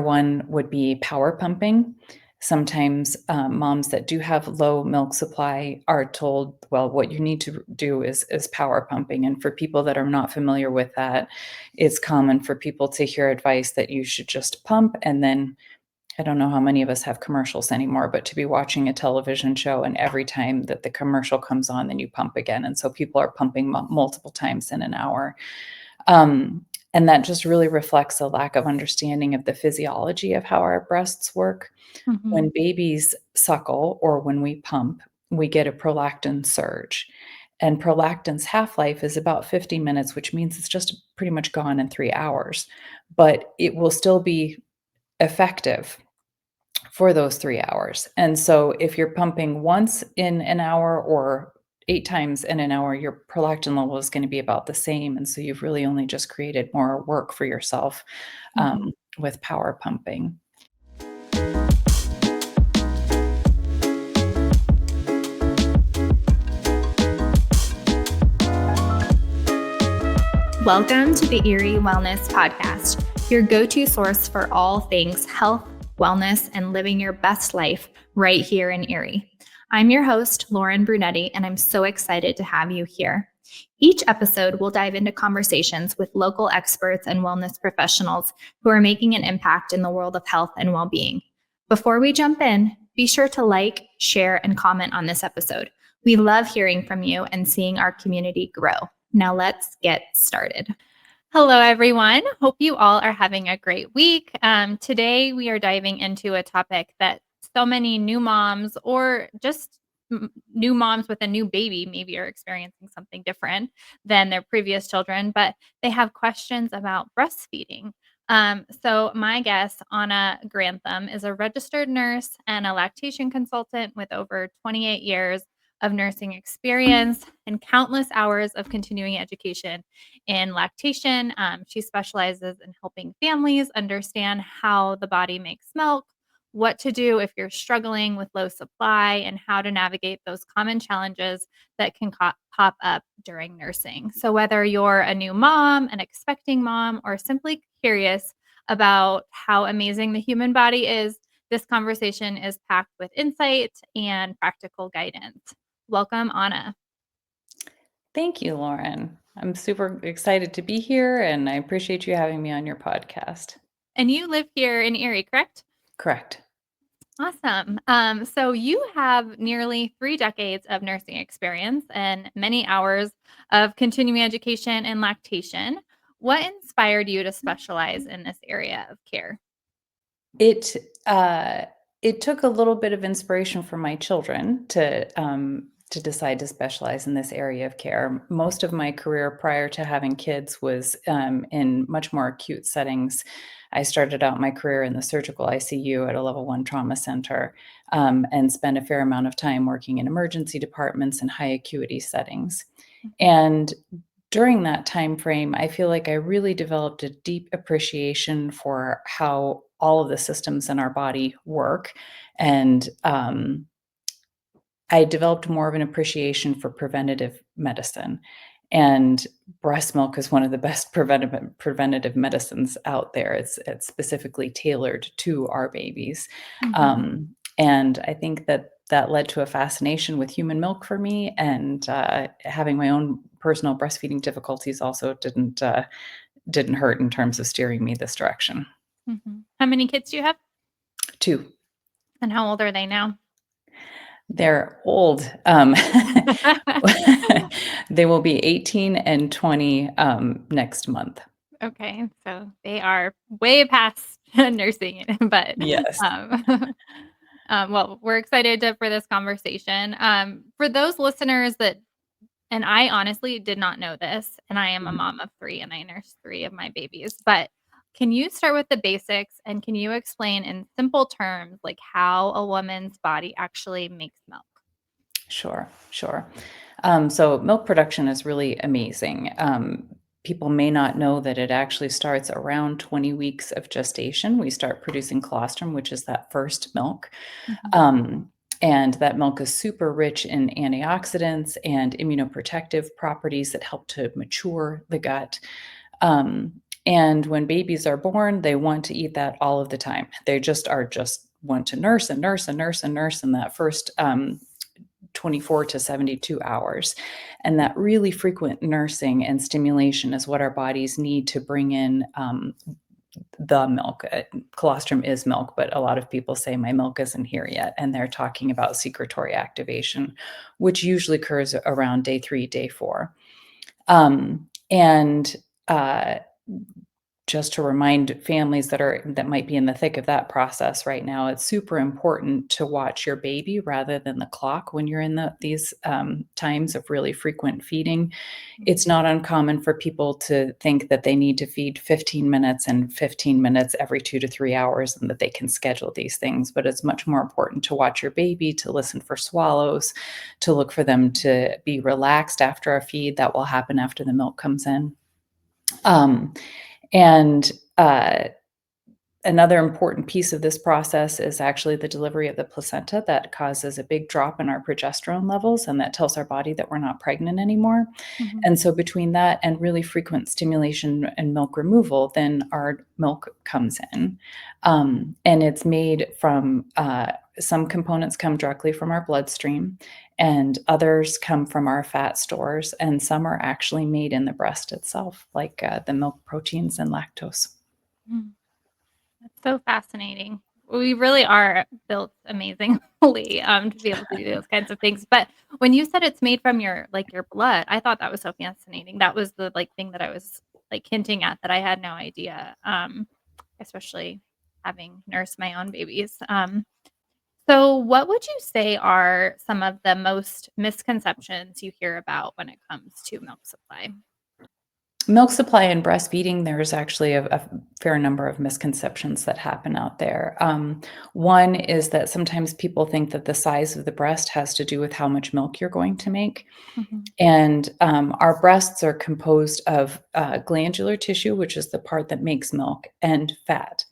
one would be power pumping. Sometimes moms that do have low milk supply are told, well, what you need to do is power pumping. And for people that are not familiar with that, it's common for people to hear advice that you should just pump. And then I don't know how many of us have commercials anymore, but to be watching a television show and every time that the commercial comes on, then you pump again. And so people are pumping multiple times in an hour. Um, and that just really reflects a lack of understanding of the physiology of how our breasts work. Mhm. When babies suckle or when we pump, we get a prolactin surge. And prolactin's half-life is about 50 minutes, which means it's just pretty much gone in 3 hours. But it will still be effective for those 3 hours. And so if you're pumping once in an hour or 8 times in an hour, your prolactin level is gonna be about the same, and so you've really only just created more work for yourself, Mhm. with power pumping. Welcome to the Erie Wellness Podcast, your go-to source for all things health, wellness, and living your best life right here in Erie. I'm your host, Lauren Brunetti, and I'm so excited to have you here. Each episode will dive into conversations with local experts and wellness professionals who are making an impact in the world of health and well-being. Before we jump in, be sure to like, share, and comment on this episode. We love hearing from you and seeing our community grow. Now let's get started. Hello, everyone. Hope you all are having a great week. Today, we are diving into a topic that so many new moms or just new moms with a new baby maybe are experiencing something different than their previous children, but they have questions about breastfeeding. So my guest, Ana Grantham, is a registered nurse and a lactation consultant with over 28 years of nursing experience and countless hours of continuing education in lactation. She specializes in helping families understand how the body makes milk, what to do if you're struggling with low supply, and how to navigate those common challenges that can pop up during nursing. So, whether you're a new mom, an expecting mom, or simply curious about how amazing the human body is, this conversation is packed with insight and practical guidance. Welcome, Ana. Thank you, Lauren. I'm super excited to be here, and I appreciate you having me on your podcast. And you live here in Erie, correct? Correct. Awesome. So you have nearly 3 decades of nursing experience and many hours of continuing education in lactation. What inspired you to specialize in this area of care? It, uh, it took a little bit of inspiration from my children to decide to specialize in this area of care. Most of my career prior to having kids was, in much more acute settings. I started out my career in the surgical ICU at a level 1 trauma center, and spent a fair amount of time working in emergency departments and high acuity settings. Mhm. And during that time frame, I feel like I really developed a deep appreciation for how all of the systems in our body work, and, I developed more of an appreciation for preventative medicine, and breast milk is one of the best preventative medicines out there. It's specifically tailored to our babies, Mhm. and I think that that led to a fascination with human milk for me, and, having my own personal breastfeeding difficulties also didn't hurt in terms of steering me this direction. Mhm. How many kids do you have? 2. And how old are they now? They're old. They will be 18 and 20, next month. Okay, so they are way past nursing, but Yes. um, well, we're excited for this conversation. For those listeners that, and I honestly did not know this, and I am a Mhm. mom of 3 and I nurse 3 of my babies, but can you start with the basics and can you explain in simple terms like how a woman's body actually makes milk? Sure, sure. So milk production is really amazing. People may not know that it actually starts around 20 weeks of gestation. We start producing colostrum, which is that first milk. Mhm. Um, and that milk is super rich in antioxidants and immunoprotective properties that help to mature the gut. Um, And when babies are born, they want to eat that all of the time. They just want to nurse and nurse and nurse and nurse in that first 24 to 72 hours. And that really frequent nursing and stimulation is what our bodies need to bring in the milk. Colostrum is milk, but a lot of people say my milk isn't here yet. And they're talking about secretory activation, which usually occurs around day 3, day 4. And just to remind families that might be in the thick of that process right now, it's super important to watch your baby rather than the clock when you're in these times of really frequent feeding. It's not uncommon for people to think that they need to feed 15 minutes and 15 minutes every 2 to 3 hours and that they can schedule these things, but it's much more important to watch your baby, to listen for swallows, to look for them to be relaxed after a feed. That will happen after the milk comes in. And another important piece of this process is actually the delivery of the placenta that causes a big drop in our progesterone levels, and that tells our body that we're not pregnant anymore. Mhm. And so between that and really frequent stimulation and milk removal, then our milk comes in. And it's made from some components come directly from our bloodstream, and others come from our fat stores, and some are actually made in the breast itself, like the milk proteins and lactose. Mm. That's so fascinating. We really are built amazingly, to be able to do those kinds of things. But when you said it's made from your blood, I thought that was so fascinating. That was the, thing that I was, hinting at that I had no idea, especially having nursed my own babies. So what would you say are some of the most misconceptions you hear about when it comes to milk supply? Milk supply and breastfeeding, there's actually a fair number of misconceptions that happen out there. One is that sometimes people think that the size of the breast has to do with how much milk you're going to make. Mhm. And our breasts are composed of glandular tissue, which is the part that makes milk, and fat.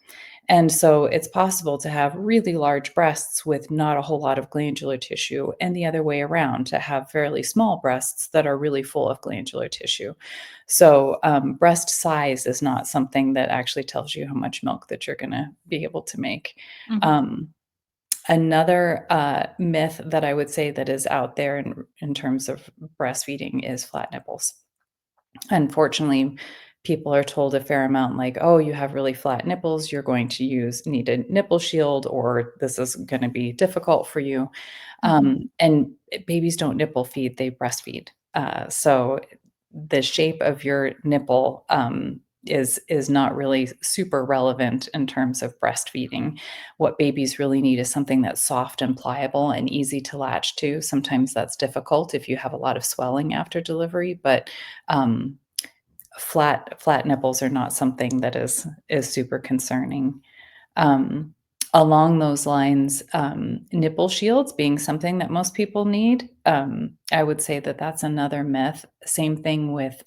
And so it's possible to have really large breasts with not a whole lot of glandular tissue, and the other way around, to have fairly small breasts that are really full of glandular tissue. So breast size is not something that actually tells you how much milk that you're going to be able to make. Mhm. Um, Another myth that I would say that is out there in terms of breastfeeding is flat nipples. Unfortunately, people are told a fair amount like, "Oh, you have really flat nipples, you're going to need a nipple shield, or this is gonna be difficult for you." Mhm. And babies don't nipple feed, they breastfeed. So the shape of your nipple, is not really super relevant in terms of breastfeeding. What babies really need is something that's soft and pliable and easy to latch to. Sometimes that's difficult if you have a lot of swelling after delivery, but um, flat nipples are not something that is super concerning. Um, Along those lines, nipple shields being something that most people need, I would say that that's another myth. Same thing with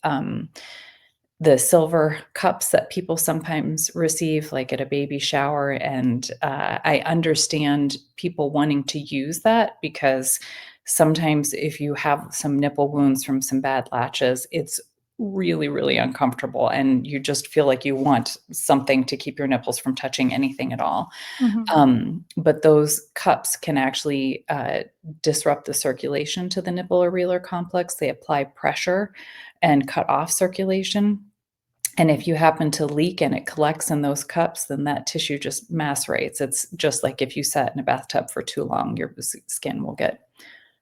the silver cups that people sometimes receive, like at a baby shower, and I understand people wanting to use that because sometimes if you have some nipple wounds from some bad latches, it's really, really uncomfortable, and you just feel like you want something to keep your nipples from touching anything at all. Mhm. But those cups can actually disrupt the circulation to the nipple areolar complex. They apply pressure and cut off circulation. And if you happen to leak and it collects in those cups, then that tissue just macerates. It's just like if you sat in a bathtub for too long, your skin will get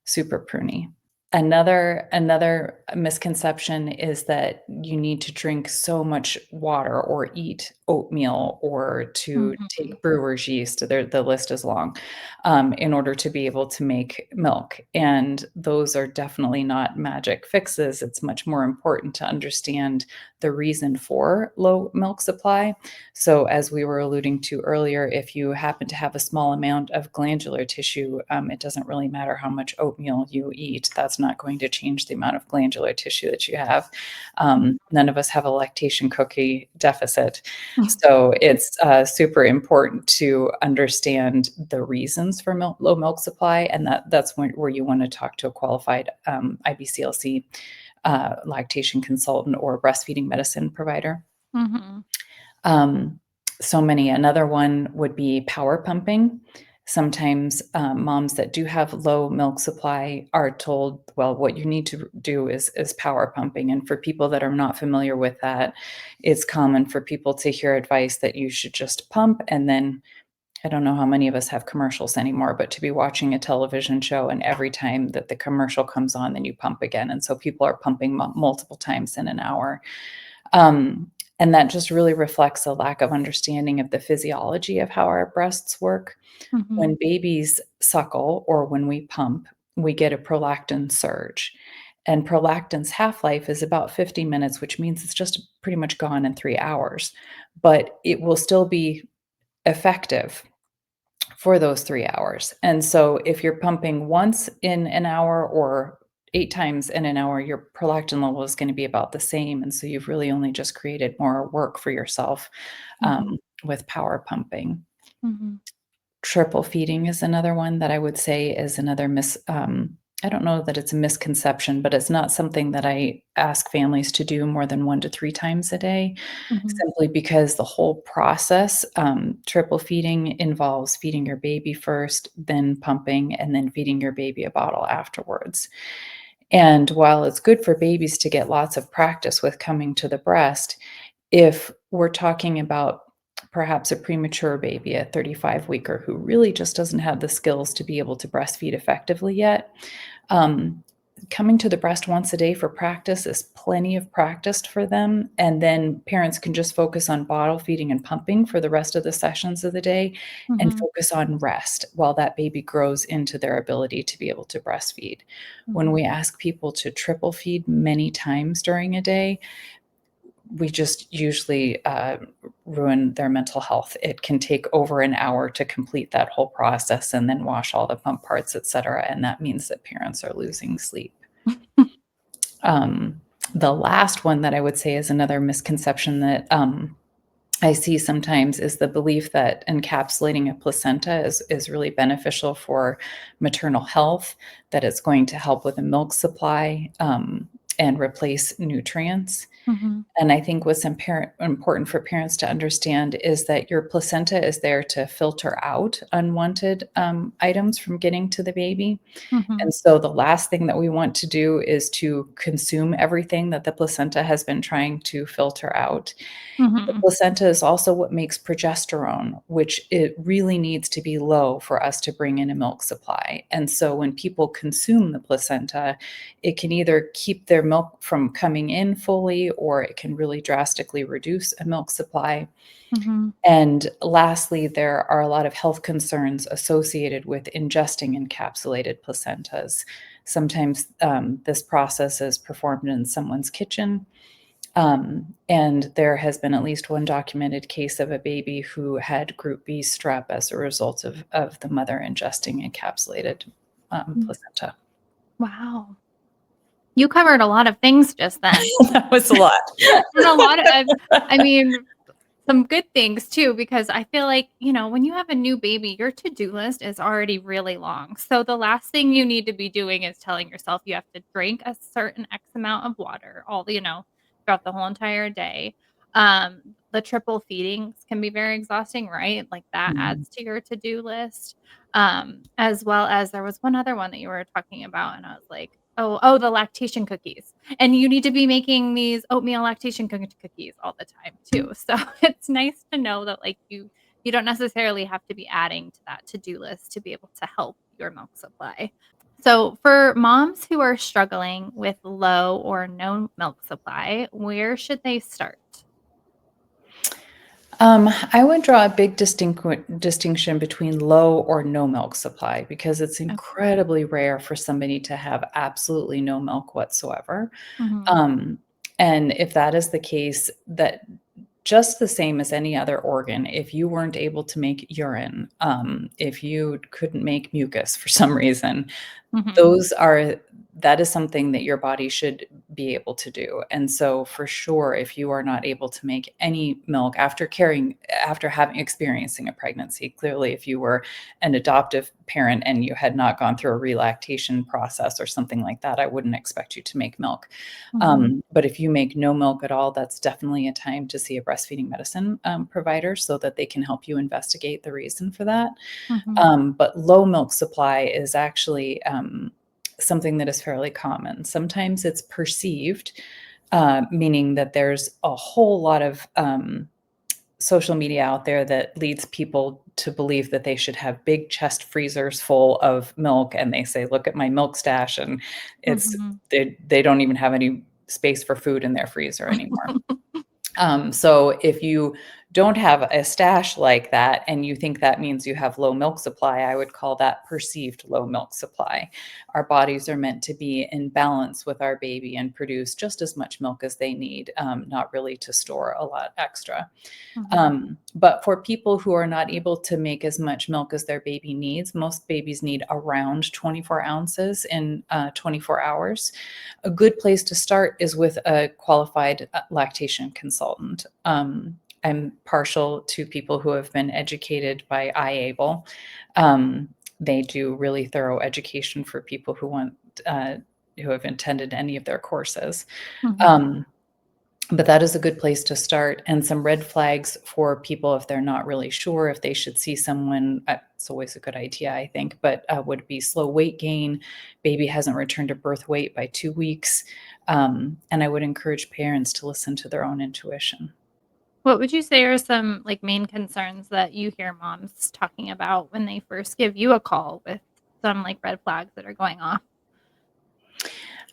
super pruny. Another misconception is that you need to drink so much water or eat oatmeal or to Mhm. take brewer's yeast, the list is long, in order to be able to make milk, and those are definitely not magic fixes. It's much more important to understand the reason for low milk supply. So as we were alluding to earlier, if you happen to have a small amount of glandular tissue, it doesn't really matter how much oatmeal you eat. That's not going to change the amount of glandular tissue that you have. None of us have a lactation cookie deficit. So it's super important to understand the reasons for low milk supply, and that's where you want to talk to a qualified IBCLC lactation consultant or breastfeeding medicine provider. Mhm. Um, so many. Another one would be power pumping. Sometimes moms that do have low milk supply are told, well, what you need to do is power pumping. And for people that are not familiar with that, it's common for people to hear advice that you should just pump and then I don't know how many of us have commercials anymore, but to be watching a television show and every time that the commercial comes on, then you pump again. And so people are pumping multiple times in an hour. Um, and that just really reflects a lack of understanding of the physiology of how our breasts work. Mhm. When babies suckle or when we pump, we get a prolactin surge. And prolactin's half life is about 50 minutes, which means it's just pretty much gone in 3 hours, but it will still be effective for those 3 hours. And so if you're pumping once in an hour or 8 times in an hour, your prolactin level is gonna be about the same, and so you've really only just created more work for yourself, Mhm. with power pumping. Mhm. Triple feeding is another one that I would say is another I don't know that it's a misconception, but it's not something that I ask families to do more than 1 to 3 times a day, Mhm. simply because the whole process, triple feeding involves feeding your baby first, then pumping, and then feeding your baby a bottle afterwards. And while it's good for babies to get lots of practice with coming to the breast, if we're talking about perhaps a premature baby, a 35-weeker who really just doesn't have the skills to be able to breastfeed effectively yet, um, coming to the breast once a day for practice is plenty of practice for them, and then parents can just focus on bottle feeding and pumping for the rest of the sessions of the day and Mhm. focus on rest while that baby grows into their ability to be able to breastfeed. When Mhm. we ask people to triple feed many times during a day, we just usually, ruin their mental health. It can take over an hour to complete that whole process and then wash all the pump parts, etcetera, and that means that parents are losing sleep. Um, the last one that I would say is another misconception that, I see sometimes is the belief that encapsulating a placenta is really beneficial for maternal health, that it's going to help with the milk supply, and replace nutrients. Mhm. And I think what's important for parents to understand is that your placenta is there to filter out unwanted, items from getting to the baby. Mhm. And so the last thing that we want to do is to consume everything that the placenta has been trying to filter out. The Mhm. placenta is also what makes progesterone, which it really needs to be low for us to bring in a milk supply. And so when people consume the placenta, it can either keep their milk from coming in fully or it can really drastically reduce a milk supply. Mhm. And lastly, there are a lot of health concerns associated with ingesting encapsulated placentas. Sometimes this process is performed in someone's kitchen, and there has been at least one documented case of a baby who had group B strep as a result of the mother ingesting encapsulated, Mm. placenta. Wow. You covered a lot of things just then. That was a lot. And a lot of I mean, some good things too, because I feel like, when you have a new baby, your to-do list is already really long. So the last thing you need to be doing is telling yourself you have to drink a certain X amount of water throughout the whole entire day. The triple feedings can be very exhausting, right? Like that Mhm. adds to your to-do list. As well as there was one other one that you were talking about, and I was like, oh, the lactation cookies. And you need to be making these oatmeal lactation cookies all the time too. So it's nice to know that like you don't necessarily have to be adding to that to-do list to be able to help your milk supply. So for moms who are struggling with low or no milk supply, where should they start? I would draw a big distinction between low or no milk supply because it's Okay. incredibly rare for somebody to have absolutely no milk whatsoever. Mhm. Um, and if that is the case, that just the same as any other organ, if you weren't able to make urine, if you couldn't make mucus for some reason, Mhm. those are that is something that your body should be able to do. And so for sure, if you are not able to make any milk after experiencing a pregnancy, clearly if you were an adoptive parent and you had not gone through a relactation process or something like that, I wouldn't expect you to make milk. But if you make no milk at all, that's definitely a time to see a breastfeeding medicine provider so that they can help you investigate the reason for that. But low milk supply is actually something that is fairly common. Sometimes it's perceived, meaning that there's a whole lot of social media out there that leads people to believe that they should have big chest freezers full of milk, and they say, look at my milk stash, and it's they don't even have any space for food in their freezer anymore. So if you don't have a stash like that and you think that means you have low milk supply, I would call that perceived low milk supply. Our bodies are meant to be in balance with our baby and produce just as much milk as they need, not really to store a lot extra. But for people who are not able to make as much milk as their baby needs, most babies need around 24 ounces in 24 hours. A good place to start is with a qualified lactation consultant. I'm partial to people who have been educated by IABLE. They do really thorough education for people who who have attended any of their courses. But that is a good place to start. And some red flags for people if they're not really sure if they should see someone, it's always a good idea, I think, but would be slow weight gain, baby hasn't returned to birth weight by 2 weeks. And I would encourage parents to listen to their own intuition. What would you say are some like main concerns that you hear moms talking about when they first give you a call with some like red flags that are going off?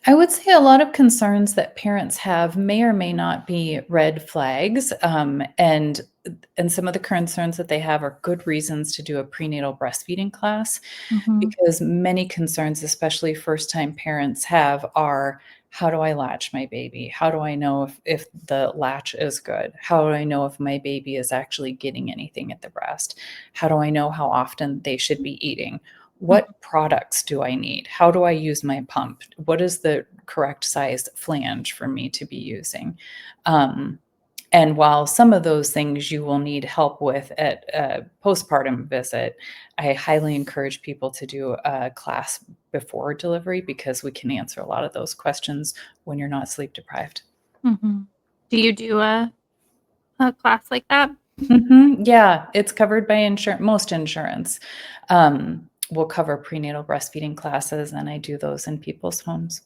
I would say a lot of concerns that parents have may or may not be red flags. And some of the concerns that they have are good reasons to do a prenatal breastfeeding class, because many concerns, especially first-time parents have, are, how do I latch my baby? How do I know if the latch is good? How do I know if my baby is actually getting anything at the breast? How do I know how often they should be eating? What products do I need? How do I use my pump? What is the correct size flange for me to be using? And while some of those things you will need help with at a postpartum visit, I highly encourage people to do a class before delivery because we can answer a lot of those questions when you're not sleep deprived. Do you do a class like that? Yeah, it's covered by most insurance. Will cover prenatal breastfeeding classes, and I do those in people's homes.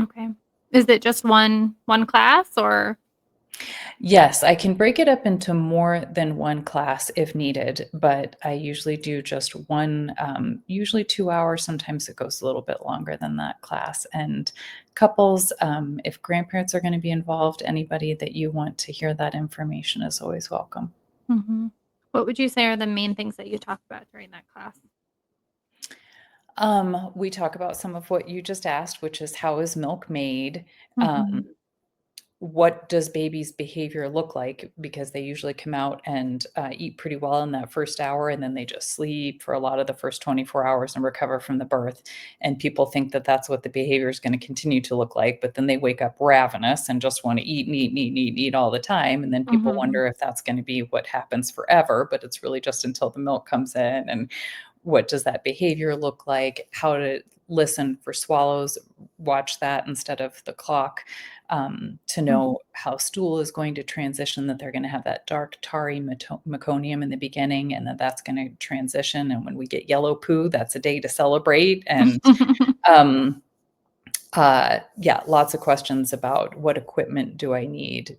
Okay. Is it just one class or? Yes, I can break it up into more than one class if needed, but I usually do just one, usually 2 hours. Sometimes it goes a little bit longer than that class. And couples, if grandparents are going to be involved, anybody that you want to hear that information is always welcome. What would you say are the main things that you talk about during that class? We talk about some of what you just asked, which is how is milk made? What does baby's behavior look like? Because they usually come out and eat pretty well in that first hour, and then they just sleep for a lot of the first 24 hours and recover from the birth. And people think that that's what the behavior is going to continue to look like, but then they wake up ravenous and just want to eat and eat and eat and eat and eat all the time. And then people wonder if that's going to be what happens forever, but it's really just until the milk comes in. And what does that behavior look like? How to listen for swallows, watch that instead of the clock, to know how stool is going to transition, that they're going to have that dark tarry meconium in the beginning, and that's going to transition. And when we get yellow poo, that's a day to celebrate. And yeah, lots of questions about what equipment do I need,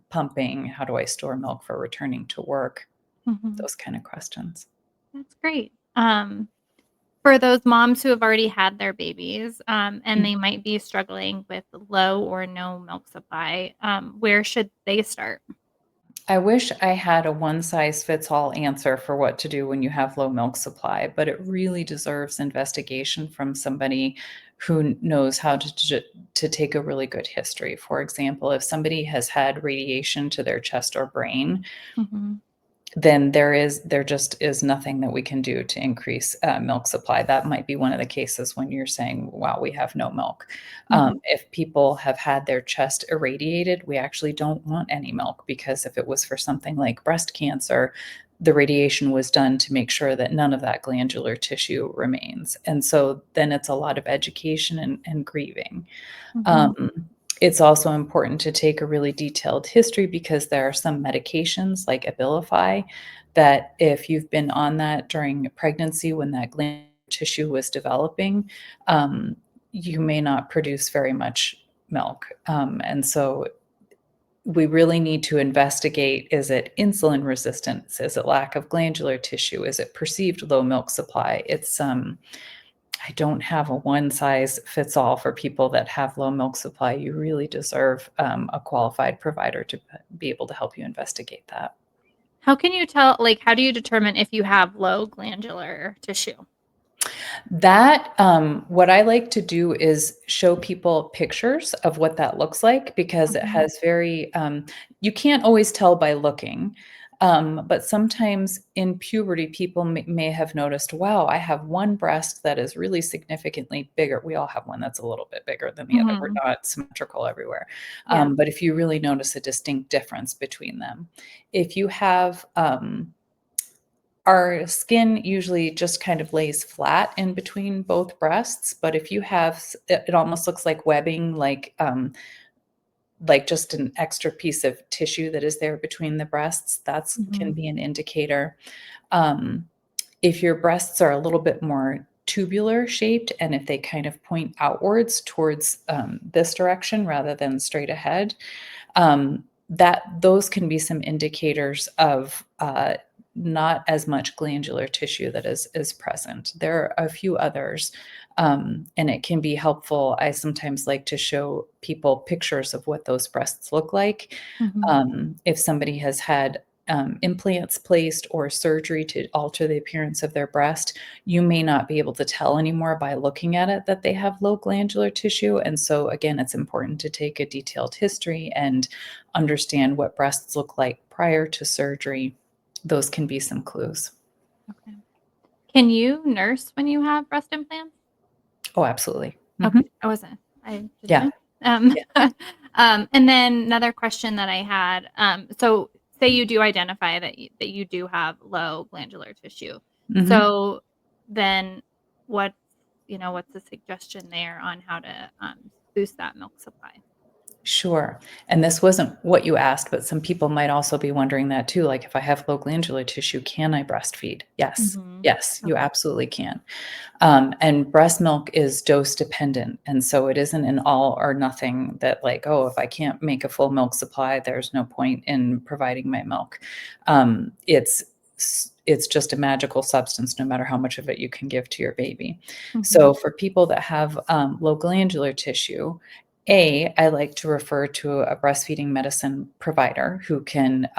pumping, how do I store milk for returning to work, those kind of questions. That's great. For those moms who have already had their babies, and they might be struggling with low or no milk supply, where should they start? I wish I had a one-size-fits-all answer for what to do when you have low milk supply, but it really deserves investigation from somebody who knows how to take a really good history. For example, if somebody has had radiation to their chest or brain, then there just is nothing that we can do to increase milk supply. That might be one of the cases when you're saying, wow, we have no milk. Mhm. If people have had their chest irradiated, we actually don't want any milk, because if it was for something like breast cancer, the radiation was done to make sure that none of that glandular tissue remains. And so then it's a lot of education and grieving. Mhm. Um, it's also important to take a really detailed history, because there are some medications like Abilify that if you've been on that during pregnancy when that gland tissue was developing, um, you may not produce very much milk. And so we really need to investigate, is it insulin resistance? Is it lack of glandular tissue? Is it perceived low milk supply? I don't have a one size fits all for people that have low milk supply. You really deserve a qualified provider to be able to help you investigate that. How can you tell, like, how do you determine if you have low glandular tissue? That, what I like to do is show people pictures of what that looks like, because it Mhm. has you can't always tell by looking. But sometimes in puberty, people may have noticed, wow, I have one breast that is really significantly bigger. We all have one that's a little bit bigger than the other. We're Mhm. not symmetrical everywhere. Yeah. But if you really notice a distinct difference between them, if you have, our skin usually just kind of lays flat in between both breasts, but if you have it almost looks like webbing, like just an extra piece of tissue that is there between the breasts, that's can Mhm. be an indicator. Um, if your breasts are a little bit more tubular shaped, and if they kind of point outwards towards, this direction rather than straight ahead, that those can be some indicators of not as much glandular tissue that is present. There are a few others, and it can be helpful. I sometimes like to show people pictures of what those breasts look like. Mhm. If somebody has had implants placed or surgery to alter the appearance of their breast, you may not be able to tell anymore by looking at it that they have low glandular tissue. And so, again, it's important to take a detailed history and understand what breasts look like prior to surgery. Those can be some clues. Okay. Can you nurse when you have breast implants? Oh, absolutely. Okay. Mhm. I wasn't. I didn't Yeah. know. Um, Yeah. and then another question that I had, so say you do identify that you do have low glandular tissue. Mhm. So then what's, what's the suggestion there on how to boost that milk supply? Sure. And this wasn't what you asked, but some people might also be wondering that too. Like, if I have low glandular tissue, can I breastfeed? Yes. Mhm. Yes, you Okay. absolutely can. And breast milk is dose dependent. And so it isn't an all or nothing that, like, oh, if I can't make a full milk supply, there's no point in providing my milk. It's just a magical substance, no matter how much of it you can give to your baby. Mhm. So for people that have low glandular tissue, I like to refer to a breastfeeding medicine provider who can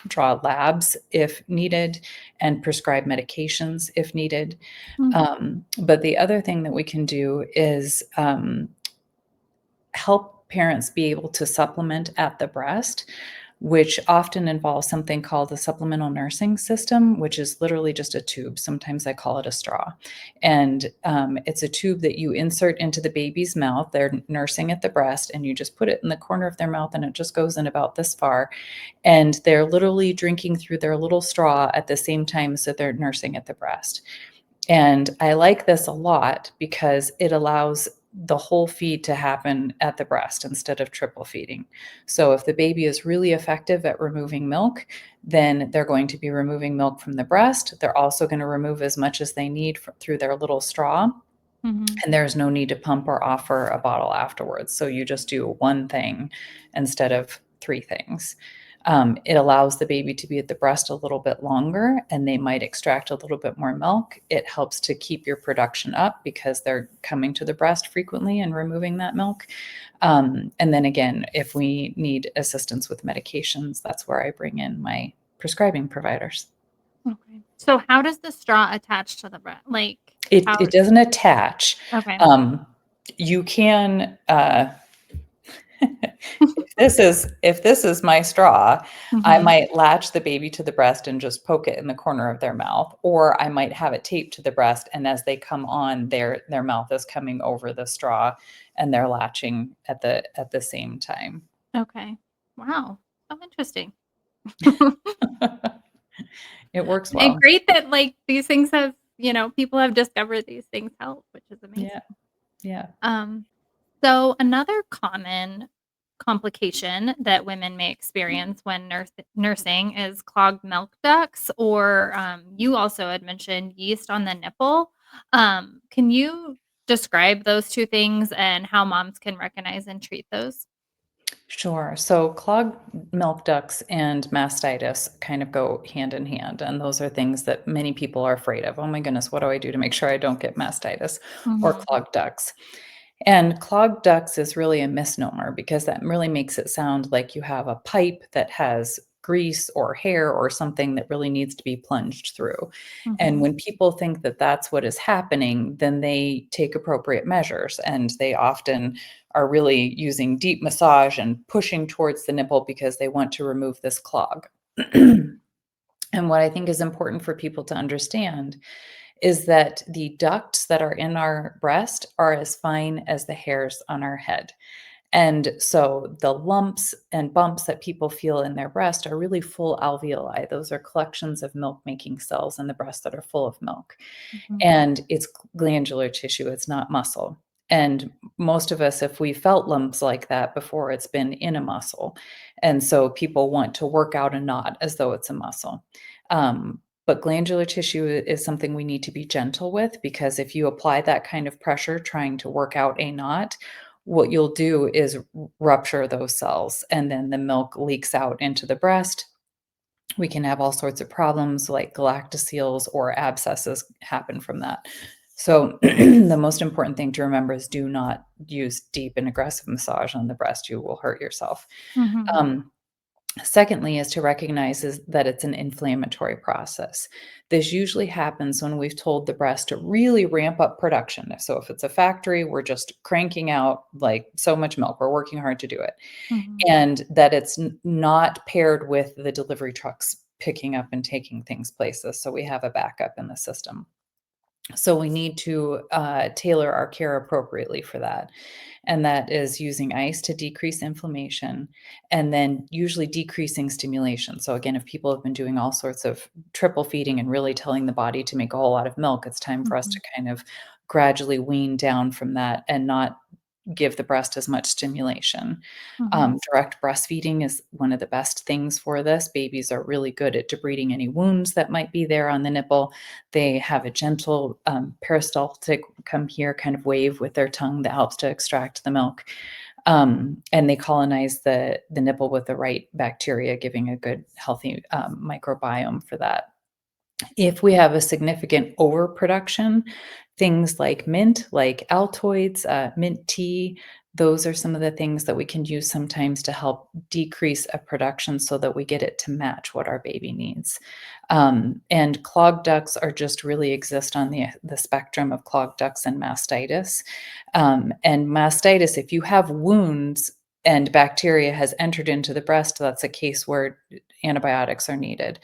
draw labs if needed and prescribe medications if needed. Mm. But the other thing that we can do is help parents be able to supplement at the breast, which often involves something called the supplemental nursing system, which is literally just a tube. Sometimes I call it a straw. And it's a tube that you insert into the baby's mouth. They're nursing at the breast, and you just put it in the corner of their mouth, and it just goes in about this far. And they're literally drinking through their little straw at the same time, so they're nursing at the breast. And I like this a lot because it allows the whole feed to happen at the breast instead of triple feeding. So if the baby is really effective at removing milk, then they're going to be removing milk from the breast. They're also going to remove as much as they need through their little straw. Mhm. And there's no need to pump or offer a bottle afterwards. So you just do one thing instead of three things. It allows the baby to be at the breast a little bit longer, and they might extract a little bit more milk. It helps to keep your production up because they're coming to the breast frequently and removing that milk. And then again, if we need assistance with medications, that's where I bring in my prescribing providers. Okay. So how does the straw attach to the breast? Like It how it doesn't attach. Okay. Um, you can, If this is my straw, I Mhm. might latch the baby to the breast and just poke it in the corner of their mouth, or I might have it taped to the breast, and as they come on, their mouth is coming over the straw, and they're latching at the same time. Okay. Wow. So interesting. It works And well. great that, like, these things have people have discovered these things help, which is Yeah, amazing. yeah. Um, so another common complication that women may experience when nursing is clogged milk ducts, or you also had mentioned yeast on the nipple. Can you describe those two things and how moms can recognize and treat those? Sure. So clogged milk ducts and mastitis kind of go hand in hand. And those are things that many people are afraid of. Oh my goodness, what do I do to make sure I don't get mastitis or Mhm, clogged ducts? And clogged ducts is really a misnomer because that really makes it sound like you have a pipe that has grease or hair or something that really needs to be plunged through. And mhm, when people think that that's what is happening, then they take appropriate measures and they often are really using deep massage and pushing towards the nipple because they want to remove this clog. And what I think is important for people to understand is that the ducts that are in our breast are as fine as the hairs on our head. And so the lumps and bumps that people feel in their breast are really full alveoli. Those are collections of milk making cells in the breast that are full of milk. mhm, And it's glandular tissue, it's not muscle. And most of us, if we felt lumps like that before, it's been in a muscle. And so people want to work out a knot as though it's a muscle. But glandular tissue is something we need to be gentle with because if you apply that kind of pressure trying to work out a knot, what you'll do is rupture those cells and then the milk leaks out into the breast. We can have all sorts of problems like galactoseals or abscesses happen from that. So the most important thing to remember is do not use deep and aggressive massage on the breast. You will hurt yourself. mhm, Um, Secondly, is to recognize is that it's an inflammatory process. This usually happens when we've told the breast to really ramp up production. So if it's a factory, we're just cranking out like so much milk. We're working hard to do it. mhm, And that it's not paired with the delivery trucks picking up and taking things places. So we have a backup in the system. So we need to tailor our care appropriately for that. And that is using ice to decrease inflammation and then usually decreasing stimulation. So, again, if people have been doing all sorts of triple feeding and really telling the body to make a whole lot of milk, it's time for us to mhm, kind of gradually wean down from that and not give the breast as much stimulation. mhm, Direct breastfeeding is one of the best things for this. Babies are really good at debriding any wounds that might be there on the nipple. They have a gentle peristaltic come here kind of wave with their tongue that helps to extract the milk. And they colonize the nipple with the right bacteria, giving a good, healthy microbiome for that. If we have a significant overproduction, things like mint, like Altoids, mint tea, those are some of the things that we can use sometimes to help decrease a production so that we get it to match what our baby needs. And clogged ducts are just really exist on the spectrum of clogged ducts and mastitis. And mastitis, if you have wounds and bacteria has entered into the breast, that's a case where antibiotics are needed.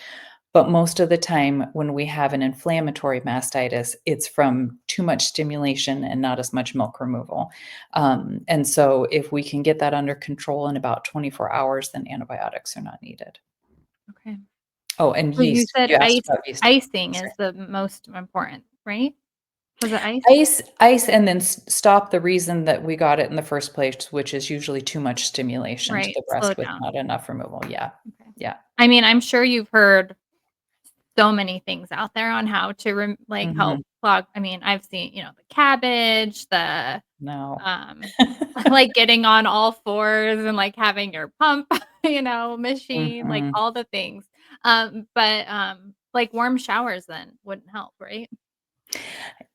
But most of the time, when we have an inflammatory mastitis, it's from too much stimulation and not as much milk removal. And so, if we can get that under control in about 24 hours, then antibiotics are not needed. okay. Oh, and So you yeast. said You asked about yeast. icing Sorry. is the most important, right? Was it ice? Ice, and then stop the reason that we got it in the first place, which is usually too much stimulation to Right, the slow breast with down. not enough removal. Yeah. Okay. Yeah. I mean, I'm sure you've heard so many things out there on how to Mhm. help clog. I mean, I've seen, the cabbage, the No. um like getting on all fours and like having your pump, machine, like Mhm. all the things. But like warm showers then wouldn't help, right?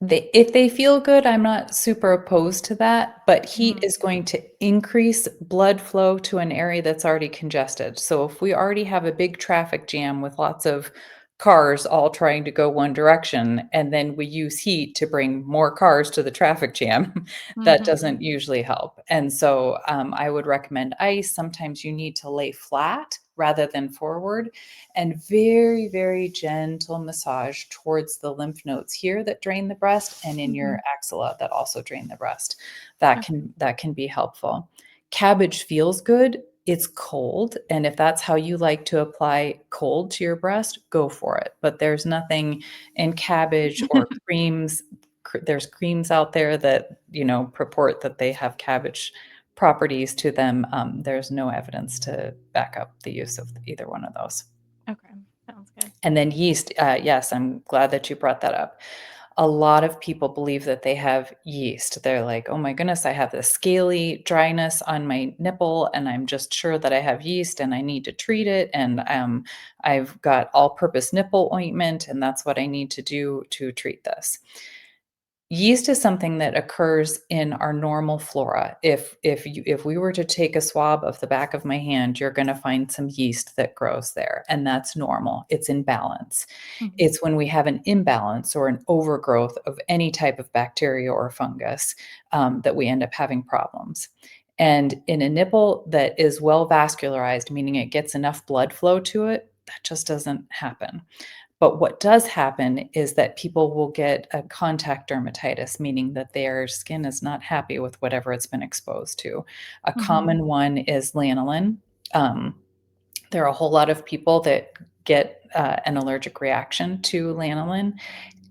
If they feel good, I'm not super opposed to that, but heat Mhm. is going to increase blood flow to an area that's already congested. So if we already have a big traffic jam with lots of cars all trying to go one direction, and then we use heat to bring more cars to the traffic jam. That Mhm. doesn't usually help. And so I would recommend ice. Sometimes you need to lay flat rather than forward, and very, very gentle massage towards the lymph nodes here that drain the breast and in your Mhm. axilla that also drain the breast. Okay. That can be helpful. Cabbage feels good. It's cold, and if that's how you like to apply cold to your breast, go for it. But there's nothing in cabbage or creams. There's creams out there that, purport that they have cabbage properties to them. There's no evidence to back up the use of either one of those. Okay. Sounds good. And then yeast, yes, I'm glad that you brought that up. A lot of people believe that they have yeast. They're like, "Oh my goodness, I have this scaly dryness on my nipple, and I'm just sure that I have yeast and I need to treat it. And I've got all-purpose nipple ointment, and that's what I need to do to treat this." Yeast is something that occurs in our normal flora. If we were to take a swab of the back of my hand, you're gonna find some yeast that grows there, and that's normal. It's in balance. Mhm. It's when we have an imbalance or an overgrowth of any type of bacteria or fungus, that we end up having problems. And in a nipple that is well vascularized, meaning it gets enough blood flow to it, that just doesn't happen. But what does happen is that people will get a contact dermatitis, meaning that their skin is not happy with whatever it's been exposed to. A Mhm. common one is lanolin. Um, there are a whole lot of people that get an allergic reaction to lanolin,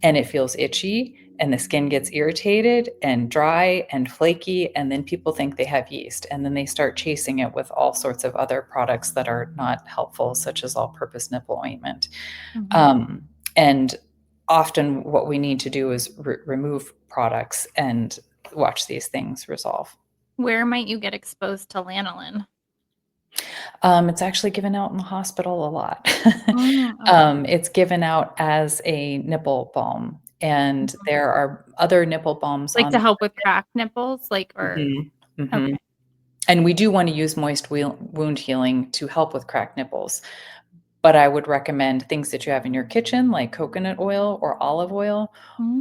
and it feels itchy, and the skin gets irritated and dry and flaky, and then people think they have yeast, and then they start chasing it with all sorts of other products that are not helpful, such as all-purpose nipple ointment. Mhm. And often what we need to do is remove products and watch these things resolve. Where might you get exposed to lanolin? It's actually given out in the hospital a lot. Okay. It's given out as a nipple balm, and Mhm. there are other nipple balms Like on to the help with cracked nipples, like, or market. Mhm, mhm. okay. And we do wanna use moist wound healing to help with cracked nipples, but I would recommend things that you have in your kitchen, like coconut oil or olive oil,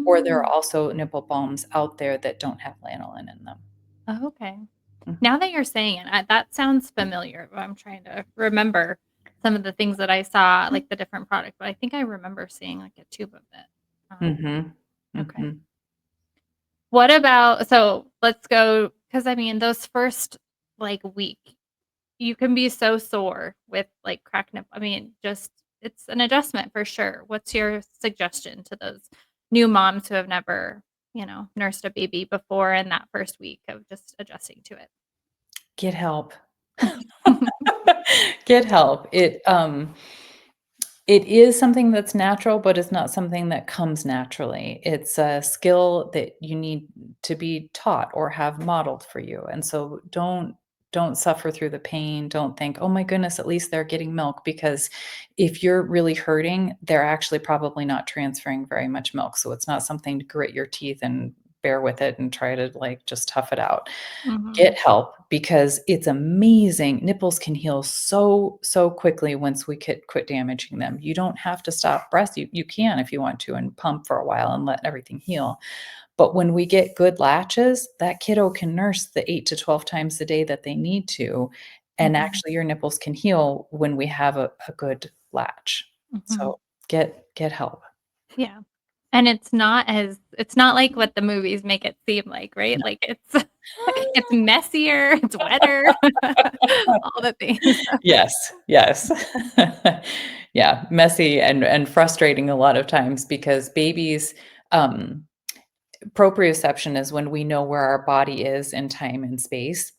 or there are Mm. also nipple balms out there that don't have lanolin in them. Oh, okay. Mhm, Now that you're saying it, that sounds familiar, but I'm trying to remember some of the ththings that I saw, like the different product, but I think I remember seeing, like, a tube of it. mhm, Okay. mhm. What about, so let's go, because I mean, those first, like, week, you can be so sore with, like, cracked nip, I mean, just it's an adjustment for sure. What's your suggestion to those new moms who have never, nursed a baby before in that first week of just adjusting to it? Get help. Get help. It is something that's natural, but it's not something that comes naturally. It's a skill that you need to be taught or have modeled for you, and so don't suffer through the pain. Don't think, "Oh my goodness, at least they're getting milk," because if you're really hurting, they're actually probably not transferring very much milk, so it's not something to grit your teeth and bear with it and try to, like, just tough it out. Mhm. Get help because it's amazing. Nipples can heal so, so quickly once we quit damaging them. You don't have to stop breast. You can if you want to and pump for a while and let everything heal. But when we get good latches, that kiddo can nurse the 8 to 12 times a day that they need to. And Mhm. actually your nipples can heal when we have a good latch. Mhm. So get help. Yeah. And it's not like what the movies make it seem like, right? No. Like, it's it's messier, it's wetter, all the things. Yes, yes. Yeah, messy and frustrating a lot of times because babies, um proprioception is when we know where our body is in time and space.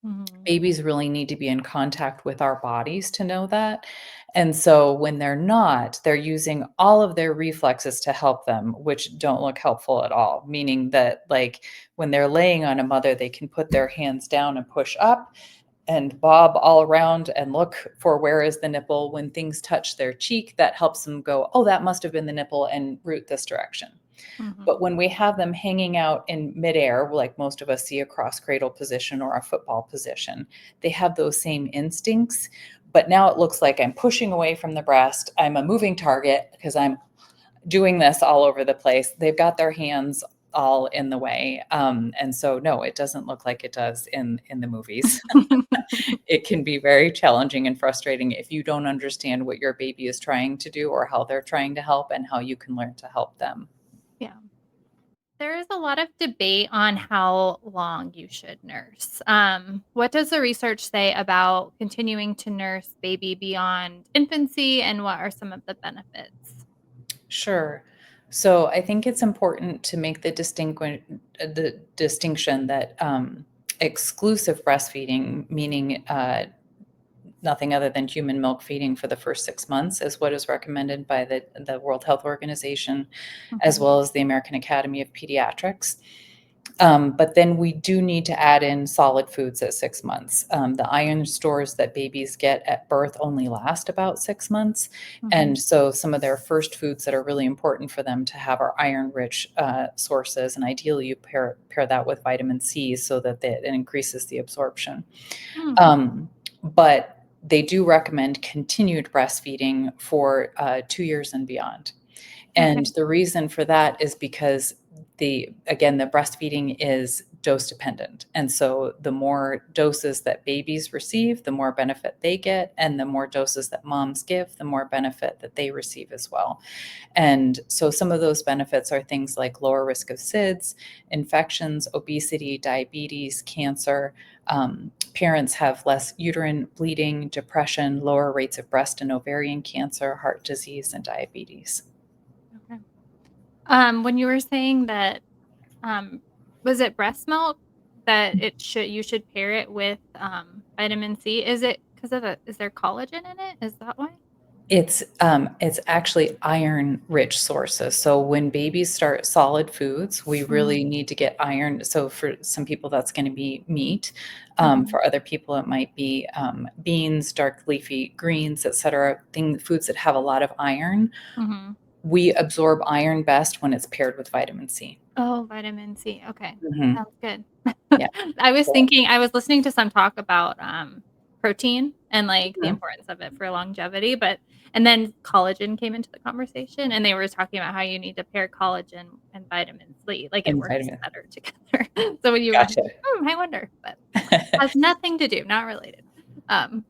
Mhm. Babies really need to be in contact with our bodies to know that, and so when they're not, they're using all of their reflexes to help them, which don't look helpful at all, meaning that, like, when they're laying on a mother, they can put their hands down and push up and bob all around and look for where is the nipple. When things touch their cheek, that helps them go, "Oh, that must have been the nipple," and root this direction. Mhm. But when we have them hanging out in midair, like most of us see a cross cradle position or a football position, they have those same instincts, but now it looks like I'm pushing away from the breast. I'm a moving target because I'm doing this all over the place. They've got their hands all in the way. And so, no, it doesn't look like it does in the movies. It can be very challenging and frustrating if you don't understand what your baby is trying to do or how they're trying to help and how you can learn to help them. Yeah. There is a lot of debate on how long you should nurse. What does the research say about continuing to nurse baby beyond infancy, and what are some of the benefits? Sure. So I think it's important to make the distinction that exclusive breastfeeding, meaning nothing other than human milk feeding for the first 6 months, is what is recommended by the World Health Organization, as Mhm, well as the American Academy of Pediatrics. But then we do need to add in solid foods at 6 months. The iron stores that babies get at birth only last about 6 months. mhm, And so some of their first foods that are really important for them to have are iron-rich sources. And ideally, you pair that with vitamin C so that it increases the absorption. mm, But they do recommend continued breastfeeding for 2 years and beyond. okay. And the reason for that is because the breastfeeding is dose dependent. And so the more doses that babies receive, the more benefit they get. And the more doses that moms give, the more benefit that they receive as well. And so some of those benefits are things like lower risk of SIDS, infections, obesity, diabetes, cancer. Parents have less uterine bleeding, depression, lower rates of breast and ovarian cancer, heart disease, and diabetes. Okay. When you were saying that, um, was it breast milk that you should pair it with vitamin C? Is it because of is there collagen in it? Is that why? It's actually iron-rich sources. So when babies start solid foods, we really Mhm, need to get iron. So for some people, that's gonna be meat. mhm, For other people, it might be, beans, dark leafy greens, et cetera, foods that have a lot of iron. mhm. We absorb iron best when it's paired with vitamin C. Oh, vitamin C, okay. Mhm. Sounds good. Yeah. I was listening to some talk about, protein and, like, the Mhm. importance of it for longevity, and then collagen came into the conversation, and they were talking about how you need to pair collagen and vitamin C, like, it And works vitamin. better together. So when you were Gotcha. I wonder, but has nothing to do, not related. Um,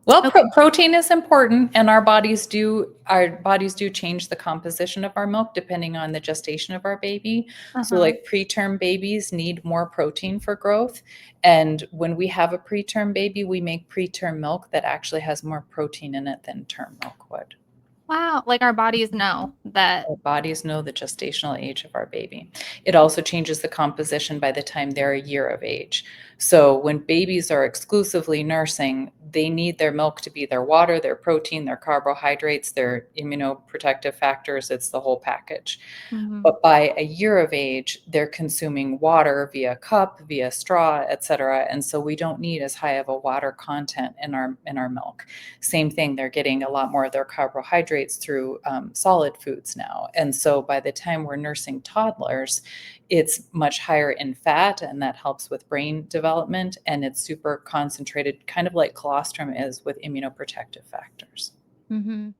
Well, okay. protein is important, and our bodies do change the composition of our milk depending on the gestation of our baby. So, Uh-huh. like, preterm babies need more protein for growth, and when we have a preterm baby, we make preterm milk that actually has more protein in it than term milk would. Wow, like, our bodies know that. Our bodies know the gestational age of our baby. It also changes the composition by the time they're a year of age. So when babies are exclusively nursing, they need their milk to be their water, their protein, their carbohydrates, their immunoprotective factors. It's the whole package. Mhm, But by a year of age, they're consuming water via cup, via straw, et cetera, and so we don't need as high of a water content in our milk. Same thing, they're getting a lot more of their carbohydrates through, solid foods now, and so by the time we're nursing toddlers, it's much higher in fat, and that helps with brain development, and it's super concentrated, kind of like colostrum is with immunoprotective factors. mhm.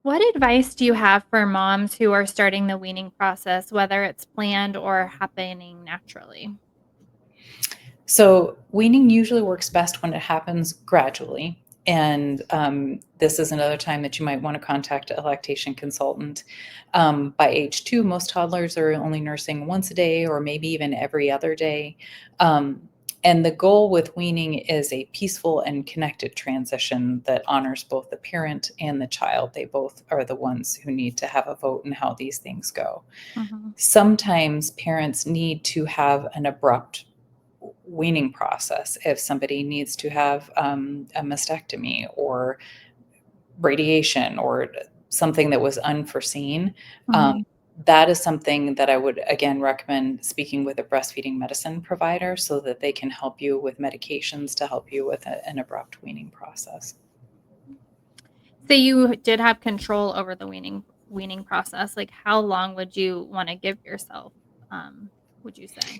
What advice do you have for moms who are starting the weaning process, whether it's planned or happening naturally? So weaning usually works best when it happens gradually. And this is another time that you might want to contact a lactation consultant. By age 2, most toddlers are only nursing once a day or maybe even every other day. Um, and the goal with weaning is a peaceful and connected transition that honors both the parent and the child. They both are the ones who need to have a vote in how these things go. Mhm, Sometimes parents need to have an abrupt weaning process if somebody needs to have a mastectomy or radiation or something that was unforeseen. Um, mhm. that is something that I would again recommend speaking with a breastfeeding medicine provider so that they can help you with medications to help you with an abrupt weaning process. So you did have control over the weaning process, like, how long would you wanna give yourself, would you say?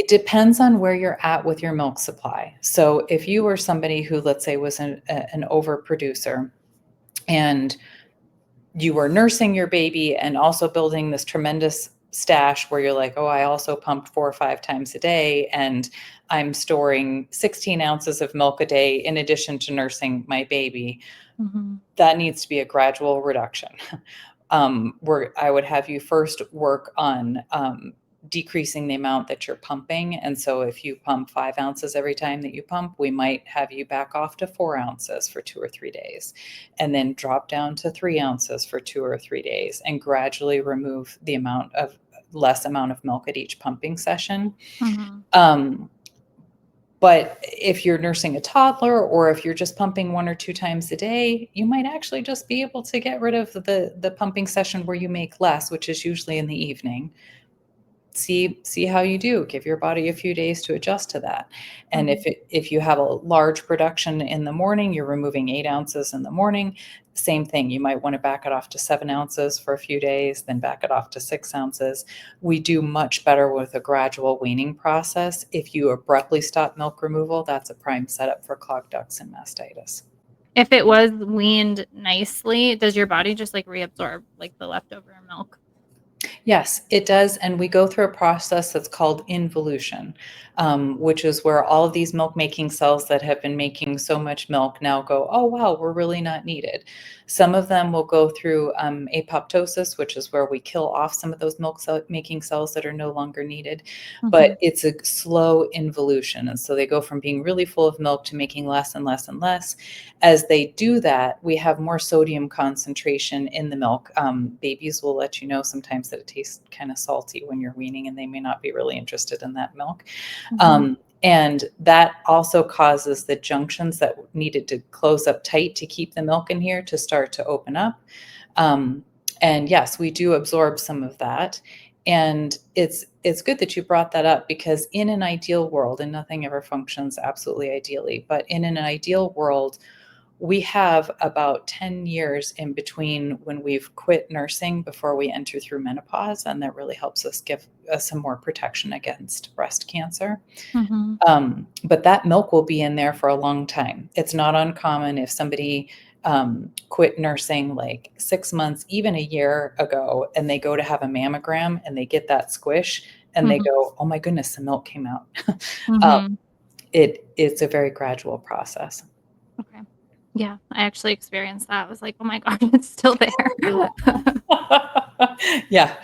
It depends on where you're at with your milk supply. So if you were somebody who, let's say, was an overproducer and you were nursing your baby and also building this tremendous stash where you're like, oh, I also pump 4 or 5 times a day and I'm storing 16 ounces of milk a day in addition to nursing my baby, that needs to be a gradual reduction. Where I would have you first work on decreasing the amount that you're pumping. And so if you pump 5 ounces every time that you pump, we might have you back off to 4 ounces for 2 or 3 days, and then drop down to 3 ounces for 2 or 3 days, and gradually remove the less amount of milk at each pumping session. But if you're nursing a toddler or if you're just pumping 1 or 2 times a day, you might actually just be able to get rid of the pumping session where you make less, which is usually in the evening. See how you do. Give your body a few days to adjust to that. And if you have a large production in the morning, you're removing 8 ounces in the morning, same thing. You might want to back it off to 7 ounces for a few days, then back it off to 6 ounces. We do much better with a gradual weaning process. If you abruptly stop milk removal, that's a prime setup for clogged ducts and mastitis. If it was weaned nicely, does your body just like reabsorb like the leftover milk? Yes, it does. And we go through a process that's called involution, which is where all of these milk making cells that have been making so much milk now go, oh, wow, we're really not needed. Some of them will go through apoptosis, which is where we kill off some of those milk making cells that are no longer needed. But it's a slow involution. And so they go from being really full of milk to making less and less and less. As they do that, we have more sodium concentration in the milk. Babies will let you know sometimes that it tastes kind of salty when you're weaning, and they may not be really interested in that milk. And that also causes the junctions that needed to close up tight to keep the milk in here to start to open up. And yes, we do absorb some of that. And it's good that you brought that up, because in an ideal world, and nothing ever functions absolutely ideally, but in an ideal world, we have about 10 years in between when we've quit nursing before we enter through menopause, and that really helps us give us some more protection against breast cancer. But that milk will be in there for a long time. It's not uncommon if somebody quit nursing like 6 months, even a year ago, and they go to have a mammogram and they get that squish and they go, oh my goodness, the milk came out. It's a very gradual process. Okay. Yeah, I actually experienced that. I was like, oh my God, it's still there. Yeah.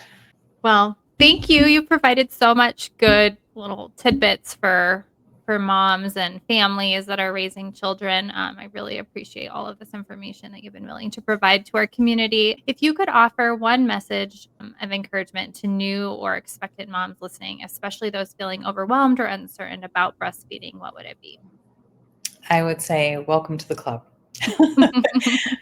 Well, thank you. You provided so much good little tidbits for moms and families that are raising children. I really appreciate all of this information that you've been willing to provide to our community. If you could offer one message of encouragement to new or expectant moms listening, especially those feeling overwhelmed or uncertain about breastfeeding, what would it be? I would say, welcome to the club.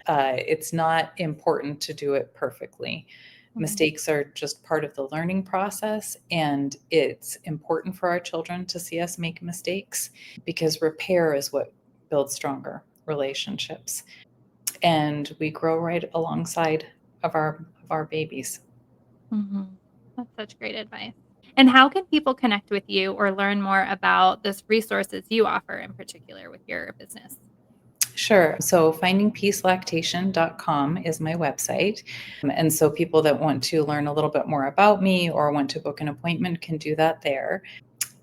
It's not important to do it perfectly. Mistakes are just part of the learning process, and it's important for our children to see us make mistakes, because repair is what builds stronger relationships. And we grow right alongside of our babies. That's such great advice. And how can people connect with you or learn more about this resources you offer in particular with your business? Sure. So findingpeacelactation.com is my website. And so people that want to learn a little bit more about me or want to book an appointment can do that there.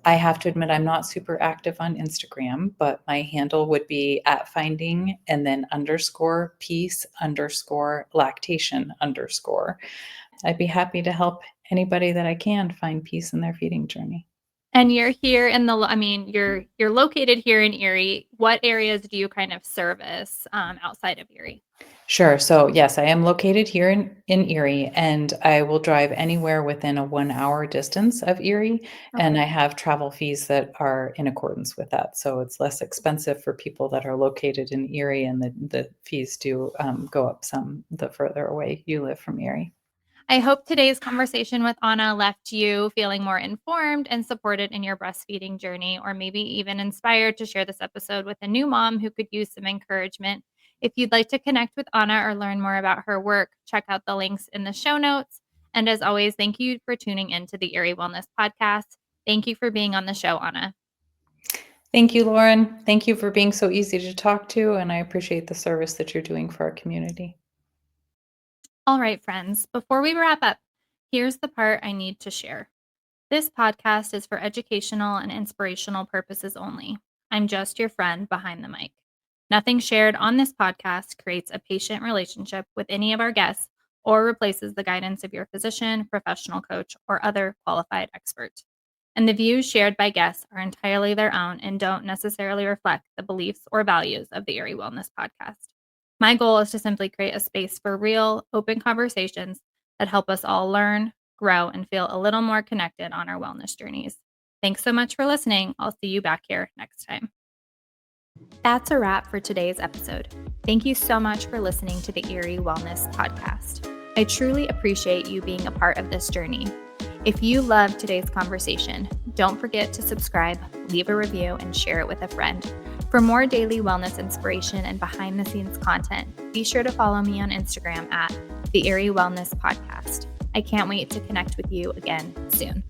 I have to admit, I'm not super active on Instagram, but my handle would be at finding and then underscore peace underscore lactation underscore. I'd be happy to help anybody that I can find peace in their feeding journey. And you're here in you're located here in Erie. What areas do you kind of service outside of Erie? Sure. So yes, I am located here in Erie, and I will drive anywhere within a 1 hour distance of Erie. And I have travel fees that are in accordance with that. So it's less expensive for people that are located in Erie, and the fees do go up some the further away you live from Erie. I hope today's conversation with Ana left you feeling more informed and supported in your breastfeeding journey, or maybe even inspired to share this episode with a new mom who could use some encouragement. If you'd like to connect with Ana or learn more about her work, check out the links in the show notes. And as always, thank you for tuning in to the Erie Wellness Podcast. Thank you for being on the show, Ana. Thank you, Lauren. Thank you for being so easy to talk to, and I appreciate the service that you're doing for our community. All right, friends, before we wrap up, here's the part I need to share. This podcast is for educational and inspirational purposes only. I'm just your friend behind the mic. Nothing shared on this podcast creates a patient relationship with any of our guests or replaces the guidance of your physician, professional coach, or other qualified expert. And the views shared by guests are entirely their own and don't necessarily reflect the beliefs or values of the Erie Wellness Podcast. My goal is to simply create a space for real, open conversations that help us all learn, grow, and feel a little more connected on our wellness journeys. Thanks so much for listening. I'll see you back here next time. That's a wrap for today's episode. Thank you so much for listening to the Erie Wellness Podcast. I truly appreciate you being a part of this journey. If you loved today's conversation, don't forget to subscribe, leave a review, and share it with a friend. For more daily wellness inspiration and behind-the-scenes content, be sure to follow me on Instagram at the Erie Wellness Podcast. I can't wait to connect with you again soon.